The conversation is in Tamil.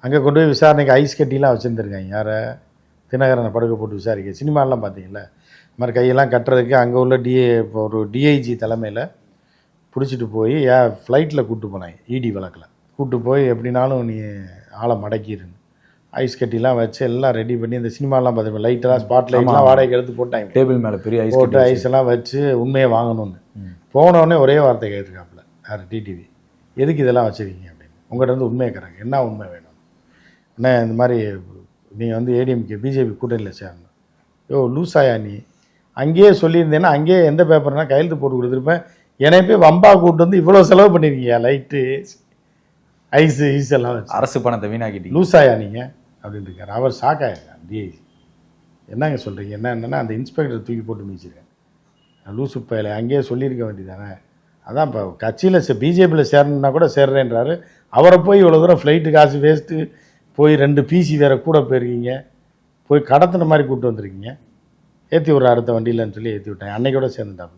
அங்கே கொண்டு போய் விசாரணைக்கு ஐஸ் கட்டிலாம் வச்சுருந்துருக்காங்க. யாரை? தினகரனை படுக்க போட்டு விசாரிக்க. சினிமாலாம் பார்த்தீங்களா? இது மாதிரி கையெல்லாம் கட்டுறதுக்கு அங்கே உள்ள இப்போ ஒரு டிஐஜி தலைமையில் பிடிச்சிட்டு போய் ஃப்ளைட்டில் கூப்பிட்டு போனாங்க. இடி வழக்கில் கூப்பிட்டு போய் எப்படினாலும் நீ ஆளை மடக்கிடுன்னு ஐஸ் கட்டிலாம் வச்சு எல்லாம் ரெடி பண்ணி இந்த சினிமாலாம் பார்த்துருப்பேன். லைட்டெல்லாம் ஸ்பாட் லைட்லாம் வாடகைக்கு எடுத்து போட்டாங்க. டேபிள் மேலே பெரிய ஐஸ் போட்டு ஐஸெல்லாம் வச்சு உண்மையை வாங்கணும்னு போனோடனே ஒரே வார்த்தை கேட்டிருக்காப்புல யார்? டிடிவி. எதுக்கு இதெல்லாம் வச்சுருக்கீங்க அப்படின்னு. உங்கள்கிட்ட வந்து உண்மையை கறங்க, என்ன உண்மை வேணும்? என்ன இந்த மாதிரி நீங்கள் வந்து ஏடிஎம்கே பிஜேபி கூட்டணியில் சேரணும். லூசாயா நீ? அங்கேயே சொல்லியிருந்தேன்னா அங்கேயே எந்த பேப்பர்னா கையெழுத்து போட்டு கொடுத்துருப்பேன். என்னை போய் வம்பா கூப்பிட்டு வந்து இவ்வளோ செலவு பண்ணியிருக்கீங்க, லைட்டு ஐஸ் எல்லாம் வச்சு. அரசு பணத்தை வீணாக்கிட்டீங்க. லூசாயா நீங்கள் அப்படின்னு இருக்கார். அவர் ஷாக்காயிருக்கார் டிஐஜி. என்னங்க சொல்கிறீங்க? என்னன்னா அந்த இன்ஸ்பெக்டர் தூக்கி போட்டு மிதிச்சிருக்கேன். லூசு பையில அங்கேயே சொல்லியிருக்க வேண்டியதானே. அதான் இப்போ கட்சியில் பிஜேபியில் சேரணுன்னா கூட சேர்றேன்றாரு. அவரை போய் இவ்வளோ தூரம் ஃப்ளைட்டு காசு வேஸ்ட்டு போய் 2 பிசி வேறு கூட போயிருக்கீங்க. போய் கடத்தின மாதிரி கூப்பிட்டு வந்துருக்கீங்க. ஏற்றி விட்ற அடுத்த வண்டியிலன்னு சொல்லி ஏற்றி விட்டாங்க. அன்னைக்கூட சேர்ந்துட்டாங்க.